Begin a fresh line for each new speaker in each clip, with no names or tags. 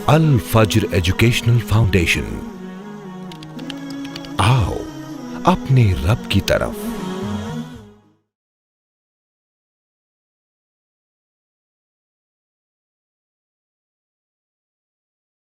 الفجر educational foundation, آؤ اپنے رب کی طرف۔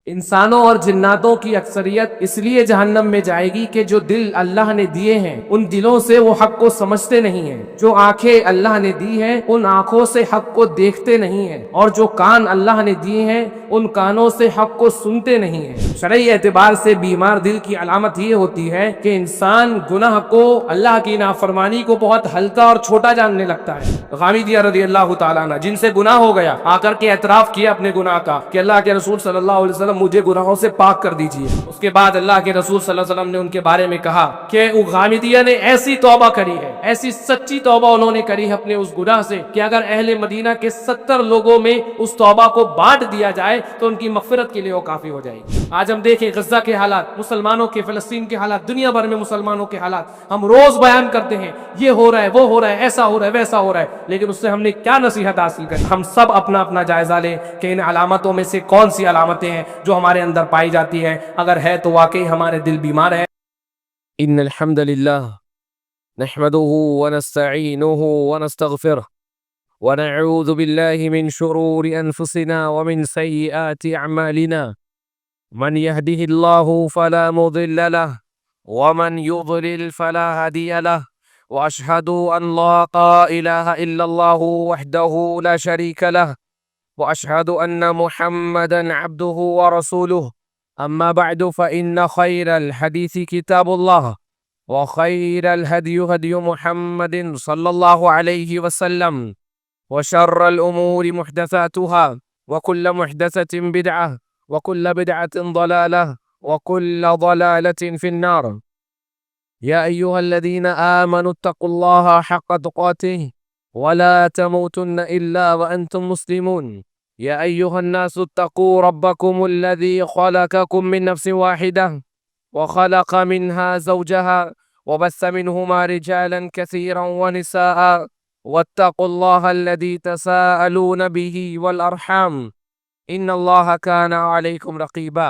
انسانوں اور جناتوں کی اکثریت اس لیے جہنم میں جائے گی کہ جو دل اللہ نے دیے ہیں ان دلوں سے وہ حق کو سمجھتے نہیں ہیں، جو آنکھیں اللہ نے دی ہیں ان آنکھوں سے حق کو دیکھتے نہیں ہیں، اور جو کان اللہ نے دیے ہیں ان کانوں سے حق کو سنتے نہیں ہیں۔ شرعی اعتبار سے بیمار دل کی علامت یہ ہوتی ہے کہ انسان گناہ کو، اللہ کی نافرمانی کو بہت ہلکا اور چھوٹا جاننے لگتا ہے۔ غامدیہ رضی اللہ تعالیٰ عنہ جن سے گناہ ہو گیا، آ کر کے اعتراف کیا اپنے گناہ کا کہ اللہ کے رسول صلی اللہ علیہ وسلم مجھے گناہوں سے پاک کر دیجئے۔ اس کے بعد اللہ کے رسول صلی اللہ علیہ وسلم نے ان کے بارے میں کہا کہ غامدیہ نے ایسی توبہ کری ہے، ایسی سچی توبہ انہوں نے کری ہے اپنے اس گناہ سے کہ اگر اہل مدینہ کے 70 لوگوں میں اس توبہ کو بانٹ دیا جائے تو ان کی مغفرت کے لیے وہ کافی ہو جائے گی۔ آج ہم دیکھیں غزہ کے حالات، مسلمانوں کے، فلسطین کے حالات، دنیا بھر میں مسلمانوں کے حالات، ہم روز بیان کرتے ہیں یہ ہو رہا ہے، وہ ہو رہا ہے، ایسا ہو رہا ہے، ویسا ہو رہا ہے، لیکن اس سے ہم نے کیا نصیحت حاصل کری؟ ہم سب اپنا اپنا جائزہ لیں کہ ان علامتوں میں سے کون سی علامتیں ہیں جو ہمارے اندر پائی جاتی ہیں، اگر ہے تو واقعی ہمارے دل بیمار ہے۔ ان الحمد للہ نحمده ونستعینه ونستغفره ونعوذ باللہ من شرور انفسنا ومن سیئات اعمالنا، من يهده الله فلا مضل له ومن يضلل فلا هادي له، واشهد ان لا اله الا الله وحده لا شريك له، واشهد ان محمدا عبده ورسوله، اما بعد فان خير الحديث كتاب الله، وخير الهدي هدي محمد صلى الله عليه وسلم، وشر الامور محدثاتها، وكل محدثة بدعة، وكل بدعة ضلالة، وكل ضلالة في النار۔ يا أيها الذين آمنوا اتقوا الله حق تقاته ولا تموتن إلا وأنتم مسلمون۔ يا أيها الناس اتقوا ربكم الذي خلقكم من نفس واحدة وخلق منها زوجها وبث منهما رجالا كثيرا ونساء، واتقوا الله الذي تساءلون به والأرحام إن الله كان عليكم رقيبا۔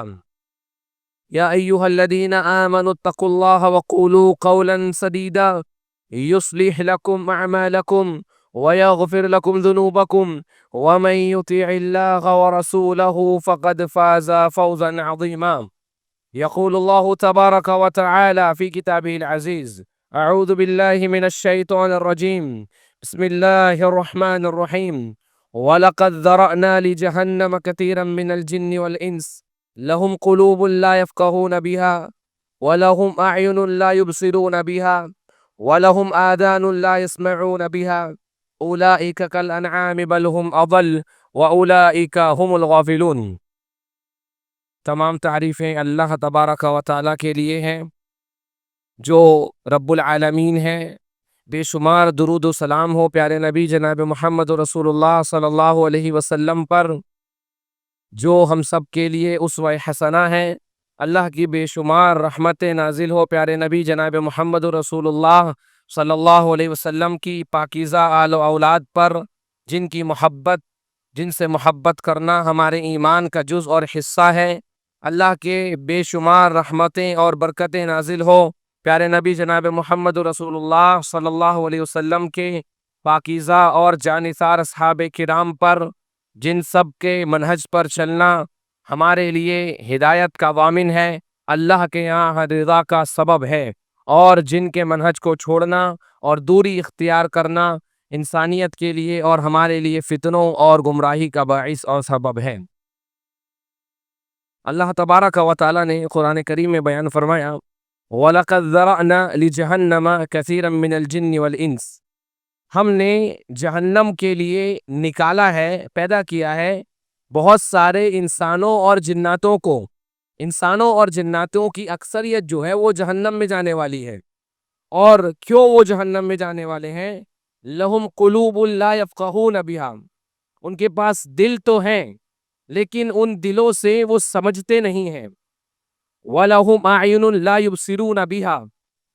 يا أيها الذين آمنوا اتقوا الله وقولوا قولا سديدا يصلح لكم أعمالكم ويغفر لكم ذنوبكم، ومن يطع الله ورسوله فقد فاز فوزا عظيما۔ يقول الله تبارك وتعالى في كتابه العزيز: أعوذ بالله من الشيطان الرجيم، بسم الله الرحمن الرحيم، وَلَقَدْ ذَرَأْنَا لِجَهَنَّمَ كَثِيرًا مِنَ الْجِنِّ وَالْإِنسِ لَهُمْ قُلُوبٌ لَا يَفْقَهُونَ بِهَا وَلَهُمْ أَعْيُنٌ لَا يُبْصِرُونَ بِهَا وَلَهُمْ آذَانٌ لَا يَسْمَعُونَ بِهَا أُولَئِكَ كَالْأَنْعَامِ بَلْ هُمْ أَضَلُّ وَأُولَئِكَ هُمُ الْغَافِلُونَ۔ تمام تعریفیں اللہ تبارک و تعالیٰ کے لیے ہیں جو رب العالمین ہے۔ بے شمار درود و سلام ہو پیارے نبی جناب محمد رسول اللہ صلی اللہ علیہ وسلم پر، جو ہم سب کے لیے اسوہ حسنہ ہے۔ اللہ کی بے شمار رحمتیں نازل ہو پیارے نبی جناب محمد رسول اللہ صلی اللہ علیہ وسلم کی پاکیزہ آل و اولاد پر، جن کی محبت، جن سے محبت کرنا ہمارے ایمان کا جز اور حصہ ہے۔ اللہ کے بے شمار رحمتیں اور برکتیں نازل ہو پیارے نبی جناب محمد رسول اللہ صلی اللہ علیہ وسلم کے پاکیزہ اور جانثار اصحاب کرام پر، جن سب کے منہج پر چلنا ہمارے لیے ہدایت کا ضامن ہے، اللہ کے یہاں رضا کا سبب ہے، اور جن کے منہج کو چھوڑنا اور دوری اختیار کرنا انسانیت کے لیے اور ہمارے لیے فتنوں اور گمراہی کا باعث اور سبب ہے۔ اللہ تبارک و تعالیٰ نے قرآن کریم میں بیان فرمایا: وَلَقَدْ ذَرَأْنَا لِجَهَنَّمَ كَثِيرًا مِنَ الْجِنِّ وَالْإِنسِ، ہم نے جہنم کے لیے نکالا ہے، پیدا کیا ہے بہت سارے انسانوں اور جناتوں کو۔ انسانوں اور جناتوں کی اکثریت جو ہے وہ جہنم میں جانے والی ہے۔ اور کیوں وہ جہنم میں جانے والے ہیں؟ لَهُمْ قُلُوبٌ لَا يَفْقَهُونَ بِهَا، ان کے پاس دل تو ہیں لیکن ان دلوں سے وہ سمجھتے نہیں ہیں۔ وَلَهُمْ أَعْيُنٌ لَا يُبْصِرُونَ بِهَا،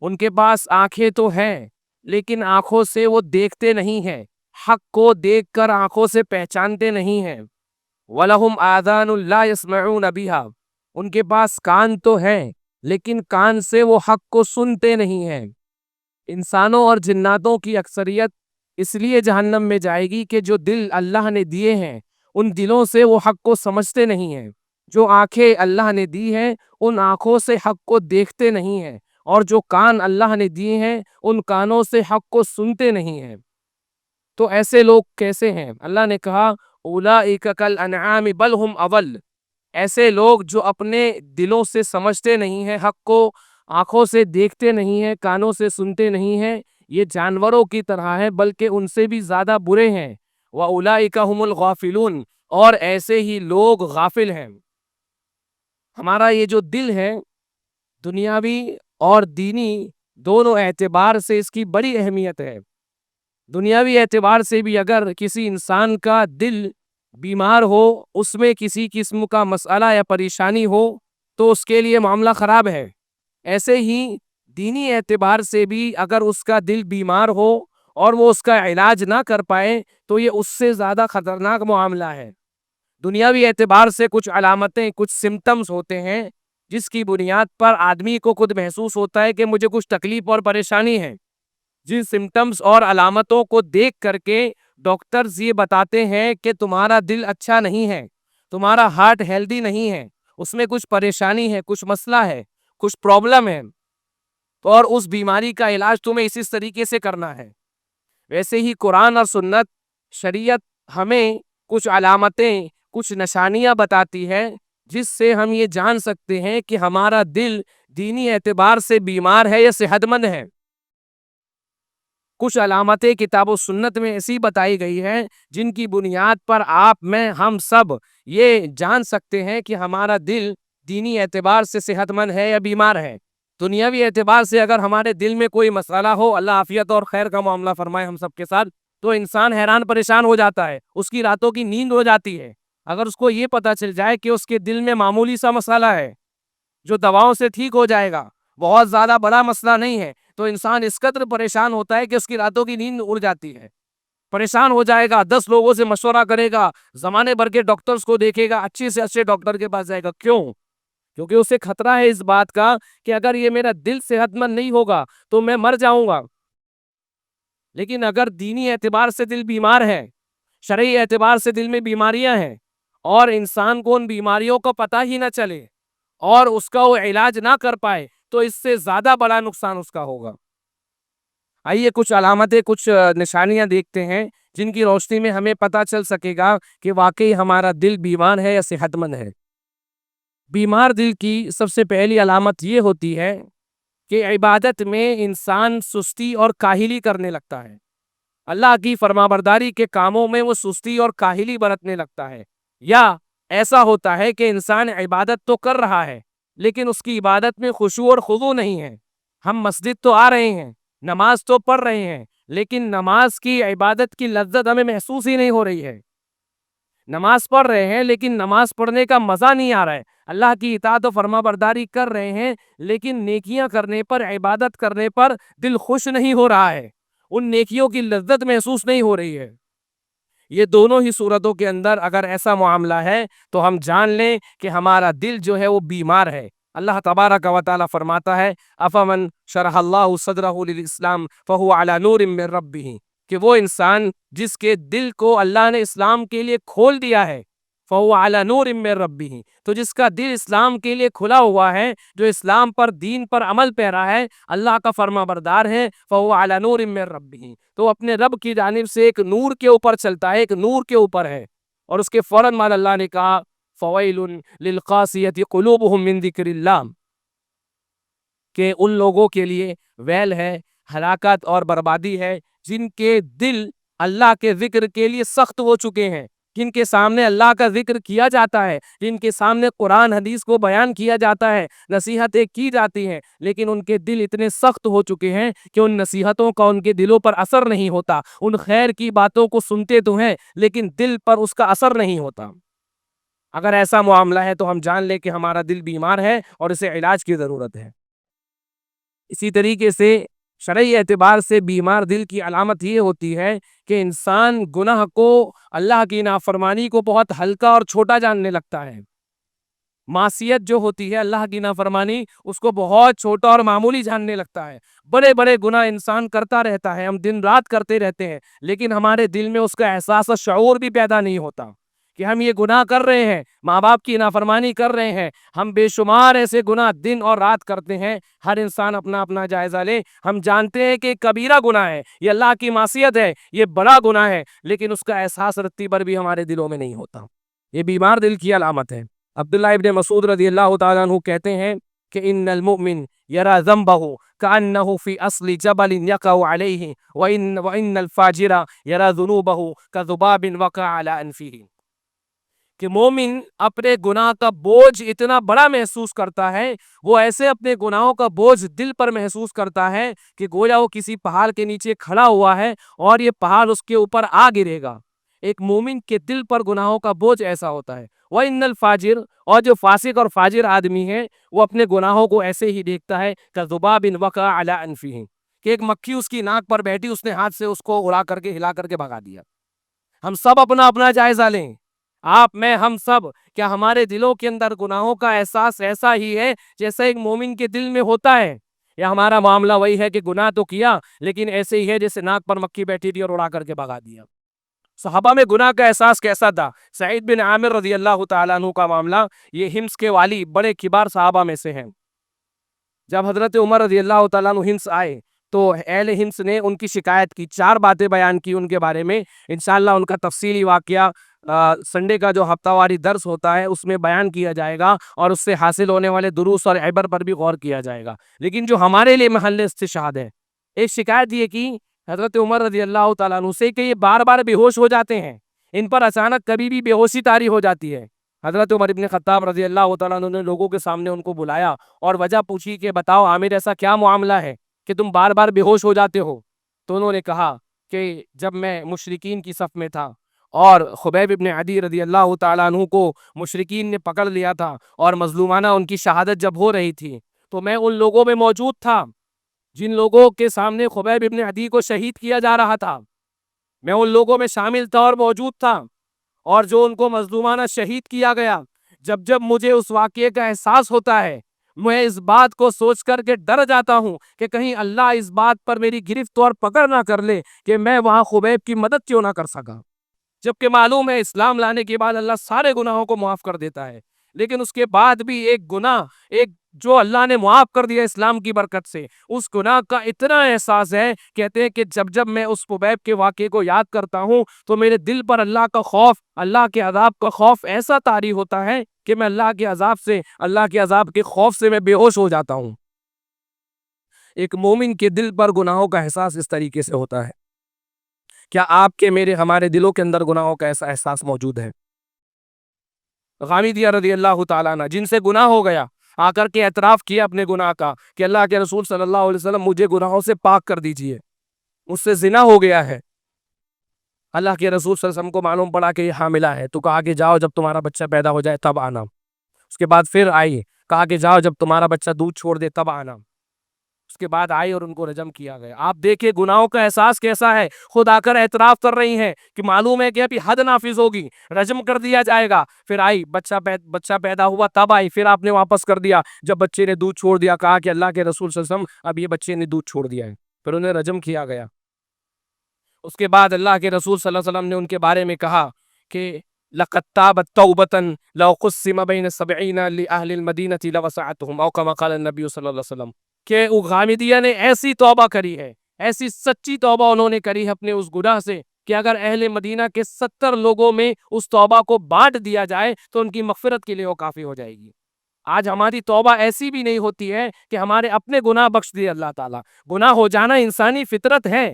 ان کے پاس آنکھیں تو ہیں لیکن آنکھوں سے وہ دیکھتے نہیں ہیں، حق کو دیکھ کر آنکھوں سے پہچانتے نہیں ہیں۔ وَلَهُمْ آذَانٌ لَا يَسْمَعُونَ بِهَا، ان کے پاس کان تو ہیں لیکن کان سے وہ حق کو سنتے نہیں ہیں۔ انسانوں اور جناتوں کی اکثریت اس لیے جہنم میں جائے گی کہ جو دل اللہ نے دیے ہیں ان دلوں سے وہ حق کو سمجھتے نہیں ہیں، جو آنکھیں اللہ نے دی ہیں ان آنکھوں سے حق کو دیکھتے نہیں ہیں، اور جو کان اللہ نے دیے ہیں ان کانوں سے حق کو سنتے نہیں ہیں۔ تو ایسے لوگ کیسے ہیں؟ اللہ نے کہا اولئک کالانعام بل ہم اضل، ایسے لوگ جو اپنے دلوں سے سمجھتے نہیں ہیں حق کو، آنکھوں سے دیکھتے نہیں ہیں، کانوں سے سنتے نہیں ہیں، یہ جانوروں کی طرح ہے بلکہ ان سے بھی زیادہ برے ہیں۔ وَأُولَئِكَ هُمُ الْغَافِلُونَ، اور ایسے ہی لوگ غافل ہیں۔ ہمارا یہ جو دل ہے دنیاوی اور دینی دونوں اعتبار سے اس کی بڑی اہمیت ہے۔ دنیاوی اعتبار سے بھی اگر کسی انسان کا دل بیمار ہو، اس میں کسی قسم کا مسئلہ یا پریشانی ہو تو اس کے لیے معاملہ خراب ہے۔ ایسے ہی دینی اعتبار سے بھی اگر اس کا دل بیمار ہو اور وہ اس کا علاج نہ کر پائے تو یہ اس سے زیادہ خطرناک معاملہ ہے۔ دنیاوی اعتبار سے کچھ علامتیں، کچھ سمٹمز ہوتے ہیں جس کی بنیاد پر آدمی کو خود محسوس ہوتا ہے کہ مجھے کچھ تکلیف اور پریشانی ہے۔ جن سمٹمز اور علامتوں کو دیکھ کر کے ڈاکٹرز یہ بتاتے ہیں کہ تمہارا دل اچھا نہیں ہے، تمہارا ہارٹ ہیلدی نہیں ہے، اس میں کچھ پریشانی ہے، کچھ مسئلہ ہے، کچھ پرابلم ہے، اور اس بیماری کا علاج تمہیں اسی طریقے سے کرنا ہے۔ ویسے ہی قرآن اور سنت، شریعت ہمیں کچھ علامتیں، کچھ نشانیاں بتاتی ہے جس سے ہم یہ جان سکتے ہیں کہ ہمارا دل دینی اعتبار سے بیمار ہے یا صحت مند ہے۔ کچھ علامتیں کتاب و سنت میں ایسی بتائی گئی ہیں جن کی بنیاد پر آپ، میں، ہم سب یہ جان سکتے ہیں کہ ہمارا دل دینی اعتبار سے صحت مند ہے یا بیمار ہے۔ دنیاوی اعتبار سے اگر ہمارے دل میں کوئی مسئلہ ہو، اللہ عافیت اور خیر کا معاملہ فرمائے ہم سب کے ساتھ، تو انسان حیران پریشان ہو جاتا ہے، اس کی راتوں کی نیند ہو جاتی ہے۔ اگر اس کو یہ پتا چل جائے کہ اس کے دل میں معمولی سا مسئلہ ہے جو دواؤں سے ٹھیک ہو جائے گا، بہت زیادہ بڑا مسئلہ نہیں ہے، تو انسان اس قدر پریشان ہوتا ہے کہ اس کی راتوں کی نیند اڑ جاتی ہے، پریشان ہو جائے گا، 10 لوگوں سے مشورہ کرے گا، زمانے بھر کے ڈاکٹرز کو دیکھے گا، اچھے سے اچھے ڈاکٹر کے پاس جائے گا۔ کیوں؟ کیونکہ اسے خطرہ ہے اس بات کا کہ اگر یہ میرا دل صحت مند نہیں ہوگا تو میں مر جاؤں گا۔ لیکن اگر دینی اعتبار سے دل بیمار ہے، شرعی اعتبار سے دل میں بیماریاں ہیں، اور انسان کو ان بیماریوں کو پتہ ہی نہ چلے اور اس کا وہ علاج نہ کر پائے تو اس سے زیادہ بڑا نقصان اس کا ہوگا۔ آئیے کچھ علامتیں، کچھ نشانیاں دیکھتے ہیں جن کی روشنی میں ہمیں پتہ چل سکے گا کہ واقعی ہمارا دل بیمار ہے یا صحت مند ہے۔ بیمار دل کی سب سے پہلی علامت یہ ہوتی ہے کہ عبادت میں انسان سستی اور کاہلی کرنے لگتا ہے۔ اللہ کی فرمانبرداری کے کاموں میں وہ سستی اور کاہلی برتنے لگتا ہے، یا ایسا ہوتا ہے کہ انسان عبادت تو کر رہا ہے لیکن اس کی عبادت میں خشوع اور خضوع نہیں ہے۔ ہم مسجد تو آ رہے ہیں، نماز تو پڑھ رہے ہیں، لیکن نماز کی، عبادت کی لذت ہمیں محسوس ہی نہیں ہو رہی ہے۔ نماز پڑھ رہے ہیں لیکن نماز پڑھنے کا مزہ نہیں آ رہا ہے، اللہ کی اطاعت و فرما برداری کر رہے ہیں لیکن نیکیاں کرنے پر، عبادت کرنے پر دل خوش نہیں ہو رہا ہے، ان نیکیوں کی لذت محسوس نہیں ہو رہی ہے۔ یہ دونوں ہی صورتوں کے اندر اگر ایسا معاملہ ہے تو ہم جان لیں کہ ہمارا دل جو ہے وہ بیمار ہے۔ اللہ تبارک و تعالیٰ فرماتا ہے افمن شرح اللہ صدرہ للاسلام فہو علی نور من ربہ، کہ وہ انسان جس کے دل کو اللہ نے اسلام کے لیے کھول دیا ہے، فہو علی نور من ربہ، تو جس کا دل اسلام کے لیے کھلا ہوا ہے، جو اسلام پر، دین پر عمل پیرا ہے، اللہ کا فرما بردار ہے، فہو علی نور من ربہ، تو اپنے رب کی جانب سے ایک نور کے اوپر چلتا ہے، ایک نور کے اوپر ہے۔ اور اس کے فوراً بعد اللہ نے کہا فویل للقاسیۃ قلوبہم من ذکر اللہ، کہ ان لوگوں کے لیے ویل ہے، ہلاکت اور بربادی ہے جن کے دل اللہ کے ذکر کے لیے سخت ہو چکے ہیں، جن کے سامنے اللہ کا ذکر کیا جاتا ہے، جن کے سامنے قرآن حدیث کو بیان کیا جاتا ہے، نصیحتیں کی جاتی ہیں، لیکن ان کے دل اتنے سخت ہو چکے ہیں کہ ان نصیحتوں کا ان کے دلوں پر اثر نہیں ہوتا، ان خیر کی باتوں کو سنتے تو ہیں لیکن دل پر اس کا اثر نہیں ہوتا۔ اگر ایسا معاملہ ہے تو ہم جان لیں کہ ہمارا دل بیمار ہے اور اسے علاج کی ضرورت ہے۔ اسی طریقے سے شرعی اعتبار سے بیمار دل کی علامت یہ ہوتی ہے کہ انسان گناہ کو، اللہ کی نافرمانی کو بہت ہلکا اور چھوٹا جاننے لگتا ہے۔ معصیت جو ہوتی ہے، اللہ کی نافرمانی، اس کو بہت چھوٹا اور معمولی جاننے لگتا ہے۔ بڑے بڑے گناہ انسان کرتا رہتا ہے، ہم دن رات کرتے رہتے ہیں، لیکن ہمارے دل میں اس کا احساس اور شعور بھی پیدا نہیں ہوتا کہ ہم یہ گناہ کر رہے ہیں، ماں باپ کی نافرمانی کر رہے ہیں۔ ہم بے شمار ایسے گناہ دن اور رات کرتے ہیں۔ ہر انسان اپنا اپنا جائزہ لے۔ ہم جانتے ہیں کہ کبیرہ گناہ ہے، یہ اللہ کی معصیت ہے، یہ بڑا گناہ ہے، لیکن اس کا احساس رتی بھر بھی ہمارے دلوں میں نہیں ہوتا۔ یہ بیمار دل کی علامت ہے۔ عبداللہ ابن مسعود رضی اللہ تعالیٰ عنہ کہتے ہیں کہ ان المؤمن یرا ذنبہ کأنہ فی اصل جبل یقع علیہ وان الفاجر یرا ذنوبہ کذباب وقع علی انفہ، کہ مومن اپنے گناہ کا بوجھ اتنا بڑا محسوس کرتا ہے، وہ ایسے اپنے گناہوں کا بوجھ دل پر محسوس کرتا ہے کہ گویا وہ کسی پہاڑ کے نیچے کھڑا ہوا ہے اور یہ پہاڑ اس کے اوپر آ گرے گا۔ ایک مومن کے دل پر گناہوں کا بوجھ ایسا ہوتا ہے۔ وَإِنَّ الْفَاجِرَ، اور جو فاسق اور فاجر آدمی ہے، وہ اپنے گناہوں کو ایسے ہی دیکھتا ہے كَذُبَابٍ وَقَعَ عَلَىٰ أَنفِهِ، کہ ایک مکھی اس کی ناک پر بیٹھی، اس نے ہاتھ سے اس کو اڑا کر کے ہلا کر کے بھگا دیا۔ ہم سب اپنا اپنا جائزہ لیں، آپ، میں، ہم سب، کیا ہمارے دلوں کے اندر گناہوں کا احساس ایسا ہی ہے جیسا ایک مومن کے دل میں ہوتا ہے، یا ہمارا معاملہ وہی ہے کہ گناہ تو کیا لیکن ایسے ہی ہے جیسے ناک پر مکھی بیٹھی تھی اور اڑا کر کے بھگا دیا؟ صحابہ میں گناہ کا احساس کیسا تھا؟ سعید بن عامر رضی اللہ تعالیٰ عنہ کا معاملہ، یہ ہمس کے والی بڑے کبار صحابہ میں سے ہیں۔ جب حضرت عمر رضی اللہ تعالیٰ عنہ ہمس آئے تو اہل ہمس نے ان کی شکایت کی، 4 باتیں بیان کی ان کے بارے میں۔ انشاءاللہ ان کا تفصیلی واقعہ سنڈے کا جو ہفتہ واری درس ہوتا ہے اس میں بیان کیا جائے گا، اور اس سے حاصل ہونے والے دروس اور عبر پر بھی غور کیا جائے گا۔ لیکن جو ہمارے لیے محل استشہاد ہے، ایک شکایت یہ کی حضرت عمر رضی اللہ تعالیٰ عنہ سے کہ یہ بار بار بے ہوش ہو جاتے ہیں، ان پر اچانک کبھی بھی بے ہوشی طاری ہو جاتی ہے۔ حضرت عمر ابن خطاب رضی اللہ تعالیٰ عنہ نے لوگوں کے سامنے ان کو بلایا اور وجہ پوچھی کہ بتاؤ عامر، ایسا کیا معاملہ ہے کہ تم بار بار بے ہوش ہو جاتے ہو؟ تو انہوں نے کہا کہ جب میں مشرکین کی صف میں تھا اور خبیب ابن عدی رضی اللہ تعالیٰ عنہ کو مشرکین نے پکڑ لیا تھا اور مظلومانہ ان کی شہادت جب ہو رہی تھی، تو میں ان لوگوں میں موجود تھا جن لوگوں کے سامنے خبیب ابن عدی کو شہید کیا جا رہا تھا۔ میں ان لوگوں میں شامل تھا اور موجود تھا، اور جو ان کو مظلومانہ شہید کیا گیا، جب جب مجھے اس واقعے کا احساس ہوتا ہے، میں اس بات کو سوچ کر کے ڈر جاتا ہوں کہ کہیں اللہ اس بات پر میری گرفت اور پکڑ نہ کر لے کہ میں وہاں خبیب کی مدد کیوں نہ کر سکا۔ جبکہ معلوم ہے اسلام لانے کے بعد اللہ سارے گناہوں کو معاف کر دیتا ہے، لیکن اس کے بعد بھی ایک گناہ، ایک جو اللہ نے معاف کر دیا اسلام کی برکت سے، اس گناہ کا اتنا احساس ہے، کہتے ہیں کہ جب جب میں اس خبیب کے واقعے کو یاد کرتا ہوں تو میرے دل پر اللہ کا خوف، اللہ کے عذاب کا خوف ایسا طاری ہوتا ہے کہ میں اللہ کے عذاب کے خوف سے میں بے ہوش ہو جاتا ہوں۔ ایک مومن کے دل پر گناہوں کا احساس اس طریقے سے ہوتا ہے۔ کیا آپ کے، میرے، ہمارے دلوں کے اندر گناہوں کا ایسا احساس موجود ہے؟ غامدیہ رضی اللہ تعالیٰ عنہ، جن سے گناہ ہو گیا، آ کر کے اعتراف کیا اپنے گناہ کا کہ اللہ کے رسول صلی اللہ علیہ وسلم مجھے گناہوں سے پاک کر دیجئے، مجھ سے زنا ہو گیا ہے۔ اللہ کے رسول صلی اللہ علیہ وسلم کو معلوم پڑا کہ یہ حاملہ ہے، تو کہا کہ جاؤ جب تمہارا بچہ پیدا ہو جائے تب آنا۔ اس کے بعد پھر آئی، کہا کہ جاؤ جب تمہارا بچہ دودھ چھوڑ دے تب آنا۔ اس کے بعد آئی اور ان کو رجم کیا گیا۔ آپ دیکھیں گناہوں کا احساس کیسا ہے، خود آ کر اعتراف کر رہی ہیں کہ معلوم ہے کہ ابھی حد نافذ ہوگی، رجم کر دیا جائے گا۔ پھر آئی، بچہ پیدا ہوا تب آئی، پھر آپ نے واپس کر دیا جب بچے نے دودھ چھوڑ دیا، کہا کہ اللہ کے رسول صلی اللہ علیہ وسلم اب یہ بچے نے دودھ چھوڑ دیا ہے، پھر انہیں رجم کیا گیا۔ اس کے بعد اللہ کے رسول صلی اللہ علیہ وسلم نے ان کے بارے میں کہا کہ لَقَدْ تَابَتْ تَوْبَةً لَوْ قُسِّمَ بَيْنَ سَبْعِينَ لِأَهْلِ الْمَدِينَةِ لَوَسَعَتْهُمْ أَوْ كَمَا قَالَ النَّبِيُّ صلی اللہ علیہ وسلم، کہ غامدیہ نے ایسی توبہ کری ہے، ایسی سچی توبہ انہوں نے کری ہے اپنے اس گناہ سے کہ اگر اہل مدینہ کے 70 لوگوں میں اس توبہ کو بانٹ دیا جائے تو ان کی مغفرت کے لیے وہ کافی ہو جائے گی۔ آج ہماری توبہ ایسی بھی نہیں ہوتی ہے کہ ہمارے اپنے گناہ بخش دیے اللہ تعالیٰ۔ گناہ ہو جانا انسانی فطرت ہے،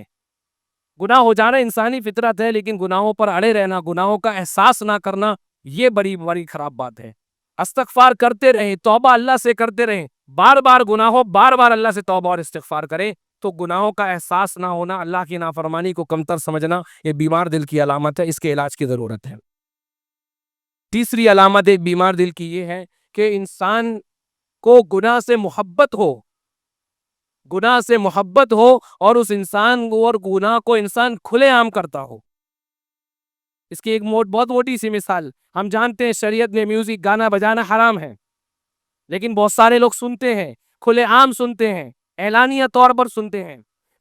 گناہ ہو جانا انسانی فطرت ہے، لیکن گناہوں پر اڑے رہنا، گناہوں کا احساس نہ کرنا، یہ بڑی بڑی خراب بات ہے۔ استغفار کرتے رہیں، توبہ اللہ سے کرتے رہیں، بار بار گناہ ہو، بار بار اللہ سے توبہ اور استغفار کریں، تو گناہوں کا احساس نہ ہونا، اللہ کی نافرمانی کو کمتر سمجھنا، یہ بیمار دل کی علامت ہے، اس کے علاج کی ضرورت ہے۔ تیسری علامت ایک بیمار دل کی یہ ہے کہ انسان کو گناہ سے محبت ہو، گناہ سے محبت ہو اور اس انسان کو اور گناہ کو انسان کھلے عام کرتا ہو. اس کی ایک بہت موٹی سی مثال، ہم جانتے ہیں شریعت میں میوزک گانا بجانا حرام ہے، لیکن بہت سارے لوگ سنتے ہیں، کھلے عام سنتے ہیں، اعلانیہ طور پر سنتے ہیں.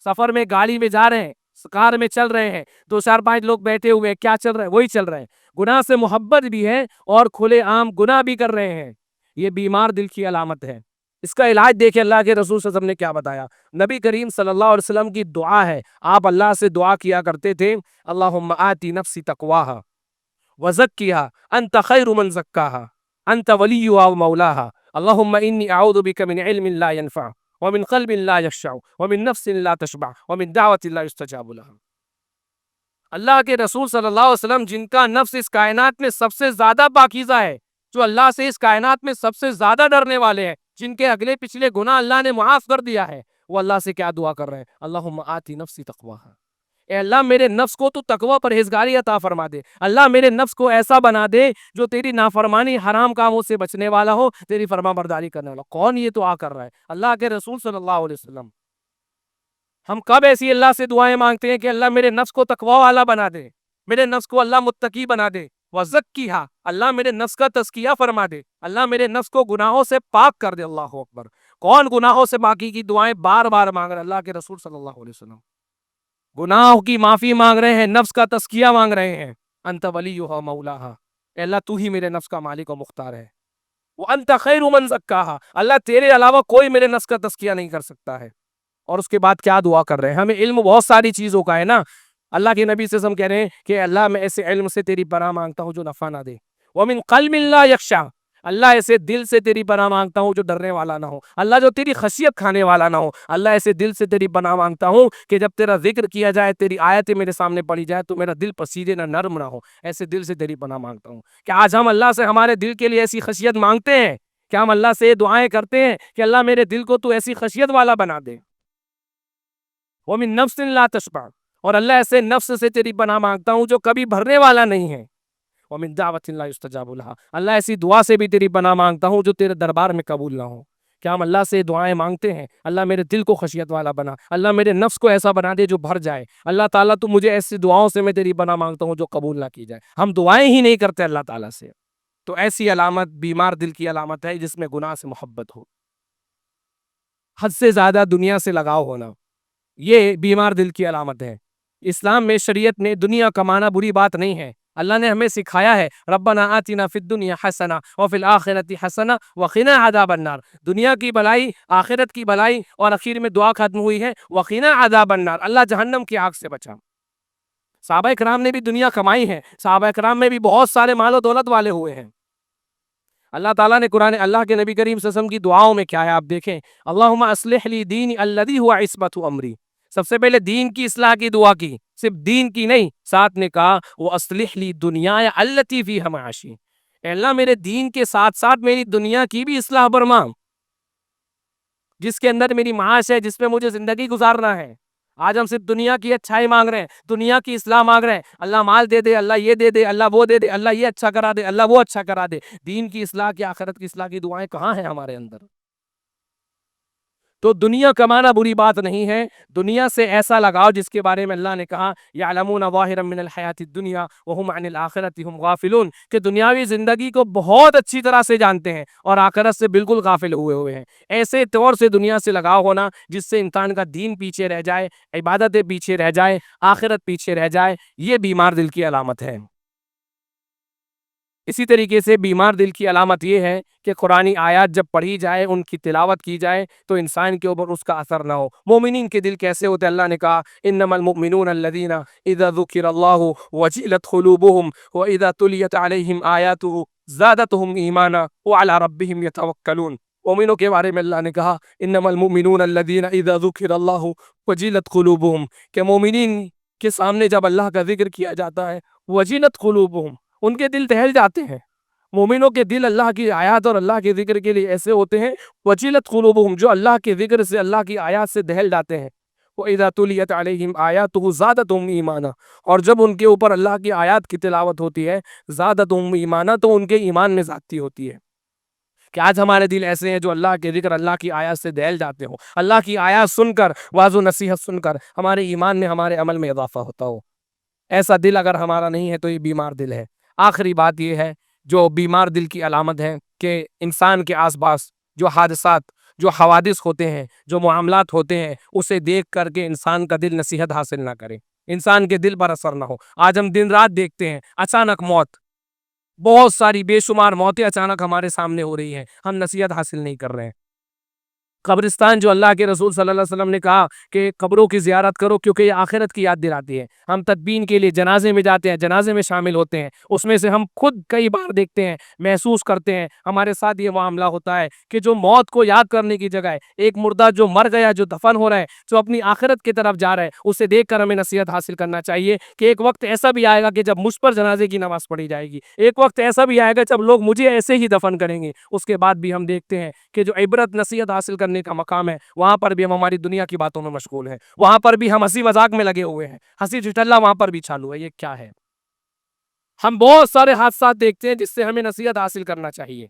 سفر میں گاڑی میں جا رہے ہیں، کار میں چل رہے ہیں، 2 4 5 لوگ بیٹھے ہوئے، کیا چل رہا ہے؟ وہی چل رہے ہیں. گناہ سے محبت بھی ہے اور کھلے عام گناہ بھی کر رہے ہیں. یہ بیمار دل کی علامت ہے. اس کا علاج دیکھیں اللہ کے رسول صلی اللہ علیہ وسلم نے کیا بتایا. نبی کریم صلی اللہ علیہ وسلم کی دعا ہے، آپ اللہ سے دعا کیا کرتے تھے، اللہم آتی نفسی تقواہا وزکیہا انت خیر من زکاہا انت ولیہا و مولاہا اللہم انی اعوذ بک من علم لا ینفع ومن قلب لا یخشع ومن نفس لا تشبع ومن دعوت لا یستجاب لہا. اللہ کے رسول صلی اللہ علیہ وسلم جن کا نفس اس کائنات میں سب سے زیادہ پاکیزہ ہے، جو اللہ سے اس کائنات میں سب سے زیادہ ڈرنے والے ہیں، جن کے اگلے پچھلے گناہ اللہ نے معاف کر دیا ہے، وہ اللہ سے کیا دعا کر رہے ہیں؟ اللہم آتی نفسی تقواہا. اے اللہ میرے نفس کو تو تقوی پرہیزگاری عطا فرما دے. اللہ میرے نفس کو ایسا بنا دے جو تیری نافرمانی حرام کاموں سے بچنے والا ہو، تیری فرما برداری کرنے والا. کون یہ دعا کر رہا ہے؟ اللہ کے رسول صلی اللہ علیہ وسلم. ہم کب ایسی اللہ سے دعائیں مانگتے ہیں کہ اللہ میرے نفس کو تقوی والا بنا دے، میرے نفس کو اللہ متقی بنا دے. وزکیہا، اللہ میرے نفس کا تزکیہ فرما دے، اللہ میرے نفس کو گناہوں سے پاک کر دے. اللہ اکبر. کون گناہوں سے پاکی کی دعائیں بار بار مانگ رہے ہیں؟ اللہ کے رسول صلی اللہ علیہ وسلم. گناہوں کی معافی مانگ رہے ہیں، نفس کا تزکیہ مانگ رہے ہیں. انت ولیہا مولاہا، اے اللہ تو ہی میرے نفس کا مالک و مختار ہے. وانت خیر من زکاہا، اللہ تیرے علاوہ کوئی میرے نفس کا تزکیہ نہیں کر سکتا ہے. اور اس کے بعد کیا دعا کر رہے ہیں؟ ہمیں علم بہت ساری چیزوں کا ہے نا. اللہ کے نبی سے ہم کہہ رہے ہیں کہ اللہ میں ایسے علم سے تیری پناہ مانگتا ہوں جو نفع نہ دے. ومن قلب لا یخشع، اللہ ایسے دل سے تیری پناہ مانگتا ہوں جو ڈرنے والا نہ ہو، اللہ جو تیری خشیت کھانے والا نہ ہو. اللہ ایسے دل سے تیری پناہ مانگتا ہوں کہ جب تیرا ذکر کیا جائے، تیری آیتیں میرے سامنے پڑھی جائے تو میرا دل پسیدے نہ نرم نہ ہو. ایسے دل سے تیری پناہ مانگتا ہوں. کیا آج ہم اللہ سے ہمارے دل کے لیے ایسی خشیت مانگتے ہیں؟ کیا ہم اللہ سے دعائیں کرتے ہیں کہ اللہ میرے دل کو تو ایسی خشیت والا بنا دے؟ وَمِن نَفْسٍ لَا تَشْبَعُ، اور اللہ ایسے نفس سے تیری پناہ مانگتا ہوں جو کبھی بھرنے والا نہیں ہے. وَمِن دَعْوَةٍ لَا يُسْتَجَابُ لَهَا، اللہ ایسی دعا سے بھی تیری پناہ مانگتا ہوں جو تیرے دربار میں قبول نہ ہو. کیا ہم اللہ سے دعائیں مانگتے ہیں؟ اللہ میرے دل کو خشیت والا بنا، اللہ میرے نفس کو ایسا بنا دے جو بھر جائے. اللہ تعالیٰ تو مجھے ایسی دعاؤں سے میں تیری پناہ مانگتا ہوں جو قبول نہ کی جائے. ہم دعائیں ہی نہیں کرتے اللہ تعالیٰ سے. تو ایسی علامت بیمار دل کی علامت ہے جس میں گناہ سے محبت ہو، حد سے زیادہ دنیا سے لگاؤ ہونا. یہ بیمار دل کی علامت ہے. اسلام میں شریعت نے دنیا کمانا بری بات نہیں ہے. اللہ نے ہمیں سکھایا ہے ربنا آتنا فی الدنیا حسنہ وفی الآخرۃ حسنہ وقنا عذاب النار. دنیا کی بھلائی، آخرت کی بھلائی، اور اخیر میں دعا ختم ہوئی ہے وقنا عذاب النار، اللہ جہنم کی آگ سے بچا. صحابہ کرام نے بھی دنیا کمائی ہے، صحابہ کرام میں بھی بہت سارے مال و دولت والے ہوئے ہیں. اللہ تعالیٰ نے قرآن، اللہ کے نبی کریم صلی اللہ علیہ وسلم کی دعاؤں میں کیا ہے آپ دیکھیں. اللہم اصلح لی دینی الذی ہوا عصمت امری، سب سے پہلے دین کی اصلاح کی دعا کی، صرف دین کی نہیں، ساتھ نے کہا وہ اصلح لی دنیا التی فیہا معاشی، اے اللہ میرے دین کے ساتھ ساتھ میری دنیا کی بھی اصلاح فرما، جس کے اندر میری معاش ہے، جس میں مجھے زندگی گزارنا ہے. آج ہم صرف دنیا کی اچھائی مانگ رہے ہیں، دنیا کی اصلاح مانگ رہے ہیں. اللہ مال دے دے، اللہ یہ دے دے، اللہ وہ دے دے، اللہ یہ اچھا کرا دے، اللہ وہ اچھا کرا دے. دین کی اصلاح کی، آخرت کی اصلاح کی دعائیں کہاں ہیں ہمارے اندر؟ تو دنیا کمانا بری بات نہیں ہے، دنیا سے ایسا لگاؤ جس کے بارے میں اللہ نے کہا یعلمون ظاہرا من الحیات الدنیا وهم عن الآخرۃ هم غافلون، کہ دنیاوی زندگی کو بہت اچھی طرح سے جانتے ہیں اور آخرت سے بالکل غافل ہوئے ہیں. ایسے طور سے دنیا سے لگاؤ ہونا جس سے انسان کا دین پیچھے رہ جائے، عبادتیں پیچھے رہ جائے، آخرت پیچھے رہ جائے، یہ بیمار دل کی علامت ہے. اسی طریقے سے بیمار دل کی علامت یہ ہے کہ قرآنی آیات جب پڑھی جائے، ان کی تلاوت کی جائے تو انسان کے اوپر اس کا اثر نہ ہو. مومنین کے دل کیسے ہوتے؟ اللہ نے کہا انما المؤمنون الذین اذا ذکر اللہ وجلت قلوبهم واذا تلیت علیہم آیاتہ زادتهم ایمانا وعلی ربهم یتوکلون. مومنوں کے بارے میں اللہ نے کہا انما المؤمنون الذین اذا ذکر اللہ وجلت قلوبهم، کہ مومنین کے سامنے جب اللہ کا ذکر کیا جاتا ہے وجلت قلوبهم، ان کے دل دہل جاتے ہیں. مومنوں کے دل اللہ کی آیات اور اللہ کے ذکر کے لیے ایسے ہوتے ہیں وجلت قلوبهم، جو اللہ کے ذکر سے، اللہ کی آیات سے دہل جاتے ہیں. وَإِذَا تُلِيَتْ عَلَيْهِمْ آيَاتُهُ زَادَتْهُمْ ایمانا، اور جب ان کے اوپر اللہ کی آیات کی تلاوت ہوتی ہے زادتهم ایمانا، تو ان کے ایمان میں زیادتی ہوتی ہے. کہ آج ہمارے دل ایسے ہیں جو اللہ کے ذکر اللہ کی آیات سے دہل جاتے ہوں, اللہ کی آیات سن کر, واعظ و نصیحت سن کر ہمارے ایمان میں ہمارے عمل میں اضافہ ہوتا ہو. ایسا دل اگر ہمارا نہیں ہے تو یہ بیمار دل ہے. آخری بات یہ ہے جو بیمار دل کی علامت ہے کہ انسان کے آس پاس جو حادثات, جو حوادث ہوتے ہیں, جو معاملات ہوتے ہیں, اسے دیکھ کر کے انسان کا دل نصیحت حاصل نہ کرے, انسان کے دل پر اثر نہ ہو. آج ہم دن رات دیکھتے ہیں اچانک موت, بہت ساری بے شمار موتیں اچانک ہمارے سامنے ہو رہی ہیں, ہم نصیحت حاصل نہیں کر رہے ہیں. قبرستان جو اللہ کے رسول صلی اللہ علیہ وسلم نے کہا کہ قبروں کی زیارت کرو کیونکہ یہ آخرت کی یاد دلاتی ہے. ہم تدفین کے لیے جنازے میں جاتے ہیں, جنازے میں شامل ہوتے ہیں, اس میں سے ہم خود کئی بار دیکھتے ہیں, محسوس کرتے ہیں, ہمارے ساتھ یہ معاملہ ہوتا ہے کہ جو موت کو یاد کرنے کی جگہ ہے, ایک مردہ جو مر گیا, جو دفن ہو رہا ہے, جو اپنی آخرت کی طرف جا رہا ہے, اسے دیکھ کر ہمیں نصیحت حاصل کرنا چاہیے کہ ایک وقت ایسا بھی آئے گا کہ جب مجھ پر جنازے کی نماز پڑھی جائے گی, ایک وقت ایسا بھی آئے گا جب لوگ مجھے ایسے ہی دفن کریں گے. اس کے بعد بھی ہم دیکھتے ہیں کہ جو عبرت نصیحت حاصل کرنے کا مقام ہے, وہاں پر بھی ہم ہماری دنیا کی باتوں میں مشغول ہیں, وہاں پر بھی ہم ہنسی مذاق میں لگے ہوئے ہیں, ہنسی ٹھٹھلا وہاں پر بھی چالو ہے. یہ کیا ہے؟ ہم بہت سارے حادثات دیکھتے ہیں جس سے ہمیں نصیحت حاصل کرنا چاہیے.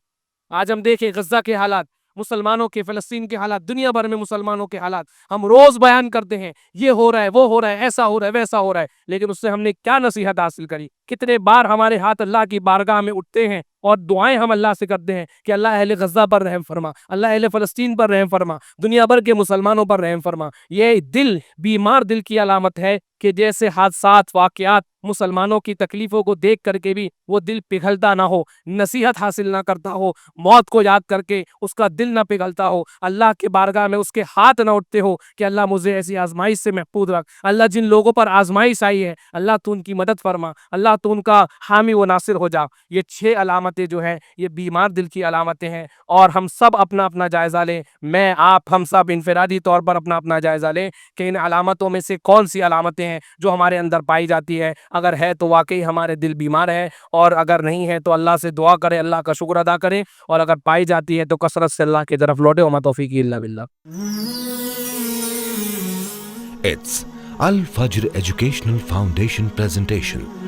آج ہم دیکھیں غزہ کے حالات, مسلمانوں کے, فلسطین کے حالات, دنیا بھر میں مسلمانوں کے حالات, ہم روز بیان کرتے ہیں یہ ہو رہا ہے, وہ ہو رہا ہے, ایسا ہو رہا ہے, ویسا ہو رہا ہے, لیکن اس سے ہم نے کیا نصیحت حاصل کری؟ کتنے بار ہمارے ہاتھ اللہ کی بارگاہ میں اٹھتے ہیں اور دعائیں ہم اللہ سے کرتے ہیں کہ اللہ اہل غزہ پر رحم فرما, اللہ اہل فلسطین پر رحم فرما, دنیا بھر کے مسلمانوں پر رحم فرما. یہ دل, بیمار دل کی علامت ہے کہ جیسے حادثات, واقعات, مسلمانوں کی تکلیفوں کو دیکھ کر کے بھی وہ دل پگھلتا نہ ہو, نصیحت حاصل نہ کرتا ہو, موت کو یاد کر کے اس کا دل نہ پگھلتا ہو, اللہ کے بارگاہ میں اس کے ہاتھ نہ اٹھتے ہو کہ اللہ مجھے ایسی آزمائش سے محفوظ رکھ, اللہ جن لوگوں پر آزمائش آئی ہے اللہ تو ان کی مدد فرما, اللہ تو ان کا حامی و ناصر ہو جا. یہ 6 علامتیں جو ہیں یہ بیمار دل کی علامتیں ہیں, اور ہم سب اپنا اپنا جائزہ لیں, میں, آپ, ہم سب انفرادی طور پر اپنا اپنا جائزہ لیں کہ ان علامتوں میں سے کون سی علامتیں ہیں جو ہمارے اندر پائی جاتی ہے. اگر ہے تو واقعی ہمارے دل بیمار ہے, اور اگر نہیں ہے تو اللہ سے دعا کریں, اللہ کا شکر ادا کریں, اور اگر پائی جاتی ہے تو کثرت سے اللہ کی طرف لوٹے. وما توفیقی الا باللہ.
It's Al Fajr Educational Foundation presentation.